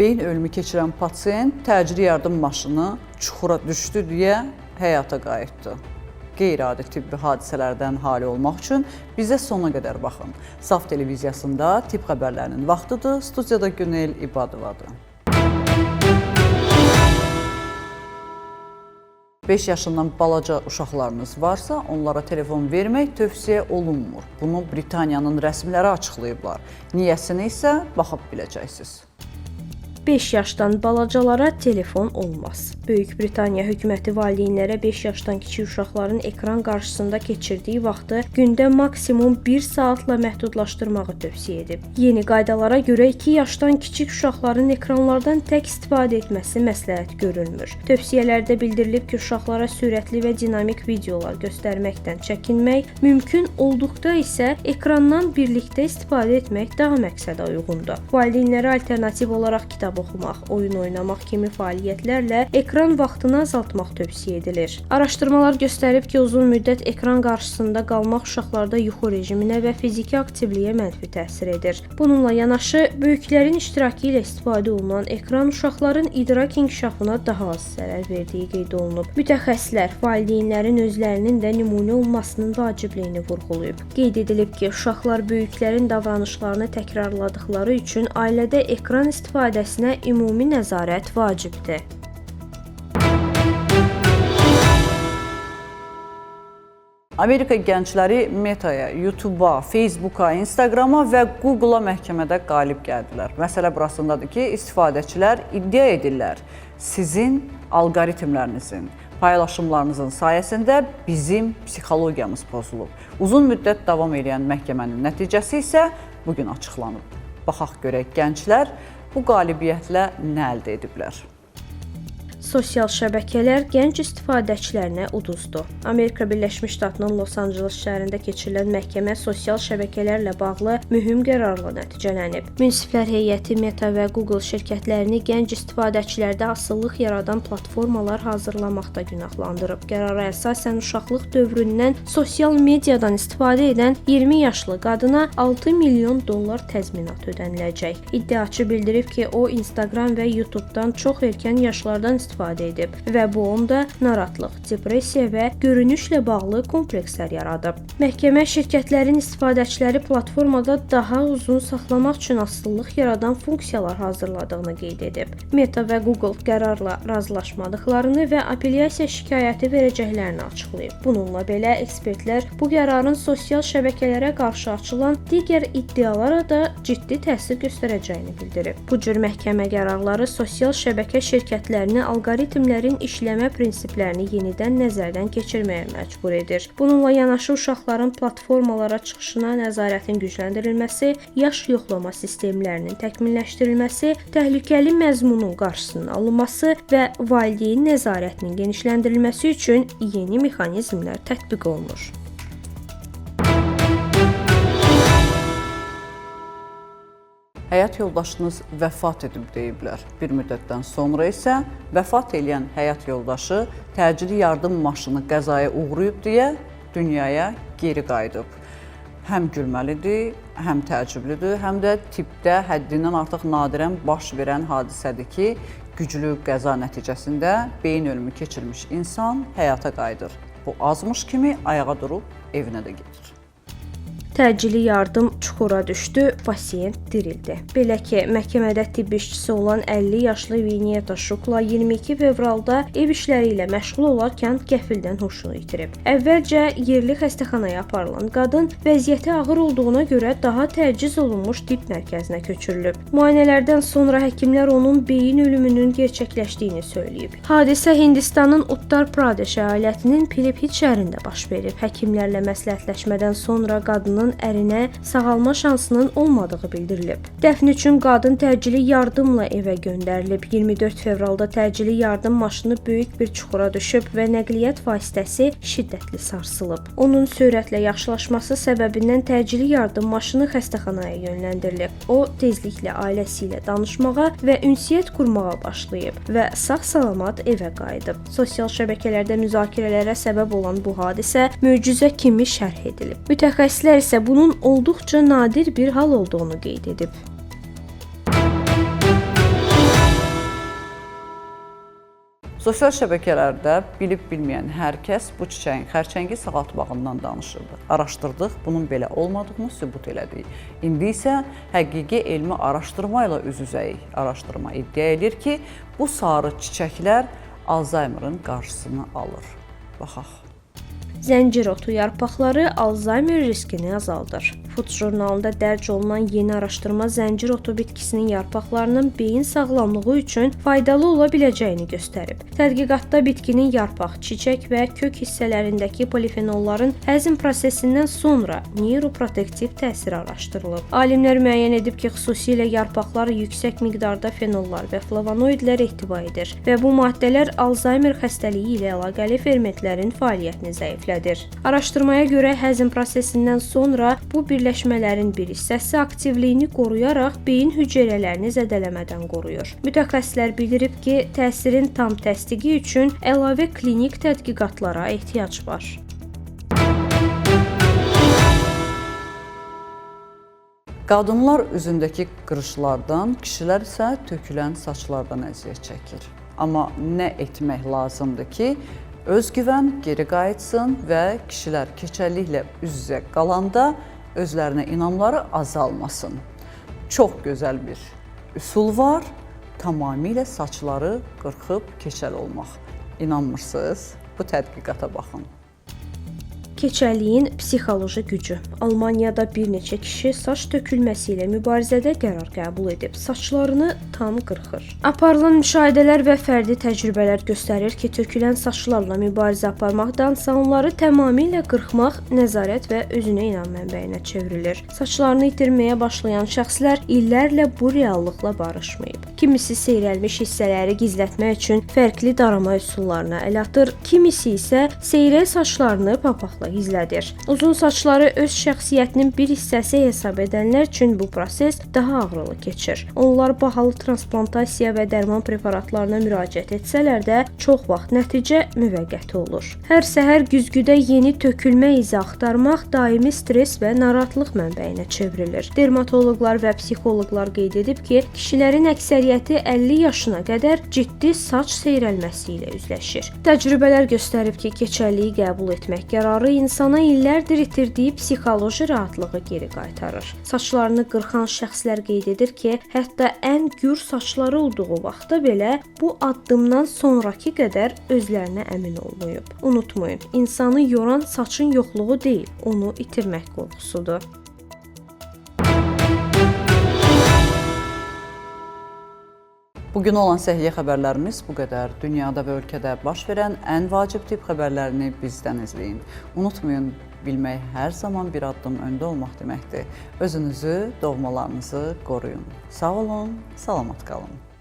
Beyin ölümü keçirən pasiyent təcili yardım maşını çuxura düşdü deyə həyata qayıtdı. Qeyri-adi tibbi hadisələrdən hali olmaq üçün bizə sona qədər baxın. Saf televiziyasında tibb xəbərlərinin vaxtıdır. Studiyada Günel İbadovadır. 5 yaşından balaca uşaqlarınız varsa, onlara telefon vermək tövsiyə olunmur. Bunu Britaniyanın rəsmiləri açıqlayıblar. Niyəsini isə baxıb biləcəksiniz. 5 yaşdan balacalara telefon olmaz. Böyük Britaniya hökuməti valideynlərə 5 yaşdan kiçik uşaqların ekran qarşısında keçirdiyi vaxtı gündə maksimum 1 saatla məhdudlaşdırmağı tövsiyə edib. Yeni qaydalara görə 2 yaşdan kiçik uşaqların ekranlardan tək istifadə etməsi məsləhət görülmür. Tövsiyələrdə bildirilib ki, uşaqlara sürətli və dinamik videolar göstərməkdən çəkinmək, mümkün olduqda isə ekrandan birlikdə istifadə etmək daha məqsədə uyğundur. Valideynlərə alternativ olaraq kitab oxumaq, oyun oynamaq kimi fəaliyyətlərlə ekran vaxtını azaltmaq tövsiyə edilir. Araşdırmalar göstərib ki, uzun müddət ekran qarşısında qalmaq uşaqlarda yuxu rejiminə və fiziki aktivliyə mənfi təsir edir. Bununla yanaşı, böyüklərin iştirakı ilə istifadə olunan ekran uşaqların idrak inkişafına daha az zərər verdiyi qeyd olunub. Mütəxəssislər valideynlərin özlərinin də nümunə olmasının vacibliyini vurğulayıb. Qeyd edilib ki, uşaqlar böyüklərin davranışlarını təkrarladıqları üçün ailədə ekran istifadəsinə ümumi nəzarət vacibdir. Amerika gəncləri Metaya, YouTube'a, Facebook'a, Instagram'a və Google'a məhkəmədə qalib gəldilər. Məsələ burasındadır ki, istifadəçilər iddia edirlər, sizin alqoritmlərinizin, paylaşımlarınızın sayəsində bizim psixologiyamız pozulub. Uzun müddət davam edən məhkəmənin nəticəsi isə bugün açıqlanıb. Baxaq görək gənclər bu qalibiyyətlə nə əldə ediblər? Sosial şəbəkələr gənc istifadəçilərinə uduzdu. Amerika Birləşmiş Ştatının Los Anceles şəhərində keçirilən məhkəmə sosial şəbəkələrlə bağlı mühüm qərarla nəticələnib. Münsiflər heyəti Meta və Google şirkətlərini gənc istifadəçilərdə asıllıq yaradan platformalar hazırlamaqda günahlandırıb. Qərara əsasən uşaqlıq dövründən sosial mediadan istifadə edən 20 yaşlı qadına $6 milyon təzminat ödəniləcək. İddiaçı bildirib ki, o Instagram və YouTube'dan çox erkən yaşlardan istifadə edib və bu onda narahatlıq, depressiya və görünüşlə bağlı komplekslər yaradıb. Məhkəmə şirkətlərin istifadəçiləri platformada daha uzun saxlamaq üçün asıllıq yaradan funksiyalar hazırladığını qeyd edib. Meta və Google qərarla razılaşmadıqlarını və apellyasiya şikayəti verəcəklərini açıqlayıb. Bununla belə ekspertlər bu qərarın sosial şəbəkələrə qarşı açılan digər iddialara da ciddi təsir göstərəcəyini bildirib. Bu cür məhkəmə qərarları sosial şəbəkə şirkətlərini alqoritmlərin işləmə prinsiplərini yenidən nəzərdən keçirməyə məcbur edir. Bununla yanaşı uşaqların platformalara çıxışına nəzarətin gücləndirilməsi, yaş yoxlama sistemlərinin təkmilləşdirilməsi, təhlükəli məzmunun qarşısının alınması və valideyn nəzarətinin genişləndirilməsi üçün yeni mexanizmlər tətbiq olunur. Həyat yoldaşınız vəfat edib deyiblər. Bir müddətdən sonra isə vəfat edən həyat yoldaşı təcili yardım maşını qəzaya uğrayıb deyə dünyaya geri qayıdıb. Həm gülməlidir, həm təəccüblüdür, həm də tibbdə həddindən artıq nadirən baş verən hadisədir ki, güclü qəza nəticəsində beyin ölümü keçirmiş insan həyata qayıdır. Bu azmış kimi ayağa durub evinə də gedir. Təcili yardım çuxura düşdü, pasiyent dirildi. Belə ki, məhkəmədə tibb işçisi olan 50 yaşlı Vinyeta Şukla 22 fevralda ev işləri ilə məşğul olarkən qəfildən huşunu itirib. Əvvəlcə yerli xəstəxanaya aparılan qadın vəziyyəti ağır olduğuna görə daha təciz olunmuş tibb mərkəzinə köçürülüb. Müayinələrdən sonra həkimlər onun beyin ölümünün gerçəkləşdiyini söyləyib. Hadisə Hindistanın Uttar Pradesh əyalətinin Pilibhit şəhərində baş verib. Həkimlərlə məsləhətləşmədən sonra qadının ərinə sağalma şansının olmadığı bildirilib. Dəfn üçün qadın təcili yardımla evə göndərilib. 24 fevralda təcili yardım maşını böyük bir çuxura düşüb və nəqliyyat vasitəsi şiddətli sarsılıb. Onun sürətlə yaxşılaşması səbəbindən təcili yardım maşını xəstəxanaya yönləndirilib. O tezliklə ailəsi ilə danışmağa və ünsiyyət qurmağa başlayıb və sağ-salamat evə qayıdıb. Sosial şəbəkələrdə müzakirələrə səbəb olan bu hadisə möcüzə kimi şərh edilib. Mütəxəssislər isə bunun olduqca nadir bir hal olduğunu qeyd edib. Sosial şəbəkələrdə bilib-bilməyən hər kəs bu çiçəyin xərçəngi sağaltmağından danışırdı. Araşdırdıq, bunun belə olmadığını sübut elədik. İndi isə həqiqi elmi araşdırma ilə üz-üzəyik. Araşdırma iddia edir ki, bu sarı çiçəklər Alzheimer'ın qarşısını alır. Baxaq. Zəncir otu yarpaqları Alzheimer riskini azaldır. Food jurnalında dərc olunan yeni araşdırma zəncir otu bitkisinin yarpaqlarının beyin sağlamlığı üçün faydalı ola biləcəyini göstərib. Tədqiqatda bitkinin yarpaq, çiçək və kök hissələrindəki polifenolların həzm prosesindən sonra neuroprotektiv təsiri araşdırılıb. Alimlər müəyyən edib ki, xüsusilə yarpaqlar yüksək miqdarda fenollar və flavonoidlər ehtiva edir və bu maddələr Alzheimer xəstəliyi ilə əlaqəli fermentlərin fəaliyyətini zəiflədir. Araşdırmaya görə həzm prosesindən sonra bu birləşmələrin bir hissəsi aktivliyini qoruyaraq beyin hüceyrələrini zədələmədən qoruyur. Mütəxəssislər bildirib ki, təsirin tam təsdiqi üçün əlavə klinik tədqiqatlara ehtiyac var. Qadınlar üzündəki qırışlardan, kişilər isə tökülən saçlardan əziyyət çəkir. Amma nə etmək lazımdır ki, özgüvən geri qayıtsın və kişilər keçəlliklə üz-üzə qalanda özlərinə inamları azalmasın. Çox gözəl bir üsul var, tamamilə saçları qırxıb keçəl olmaq. İnanmırsınız? Bu tədqiqata baxın. Keçəlliyin psixoloji gücü. Almaniyada bir neçə kişi saç tökülməsi ilə mübarizədə qərar qəbul edib, saçlarını tam qırxır. Aparılan müşahidələr və fərdi təcrübələr göstərir ki, tökülən saçlarla mübarizə aparmaqdansa onları tamamilə qırxmaq nəzarət və özünə inam mənbəyinə çevrilir. Saçlarını itirməyə başlayan şəxslər illərlə bu reallıqla barışmayıb. Kimisi seyrəlmiş hissələri gizlətmək üçün fərqli darama üsullarına əl atır, kimisi isə seyrək saçlarını papaqla gizlədir. Uzun saçları öz şəxsiyyətinin bir hissəsi hesab edənlər üçün bu proses daha ağrılı keçir. Onlar bahalı transplantasiya və dərman preparatlarına müraciət etsələr də çox vaxt nəticə müvəqqəti olur. Hər səhər güzgüdə yeni tökülmə izi axtarmaq daimi stress və narahatlıq mənbəyinə çevrilir. Dermatoloqlar və psixoloqlar qeyd edib ki, kişilərin əksəriyyəti 50 yaşına qədər ciddi saç seyrəlməsi ilə üzləşir. Təcrübələr göstərib ki, keçəlliyi qəbul etmək qərarı insana illərdir itirdiyi psixoloji rahatlığı geri qaytarır. Saçlarını qırxan şəxslər qeyd edir ki, hətta ən gür saçları olduğu vaxtda belə bu addımdan sonrakı qədər özlərinə əmin olmayıb. Unutmayın, insanı yoran saçın yoxluğu deyil, onu itirmək qorxusudur. Bugün olan səhiyyə xəbərlərimiz bu qədər. Dünyada və ölkədə baş verən ən vacib tip xəbərlərini bizdən izləyin. Unutmayın, bilmək hər zaman bir addım öndə olmaq deməkdir. Özünüzü, doğmalarınızı qoruyun. Sağ olun, salamat qalın.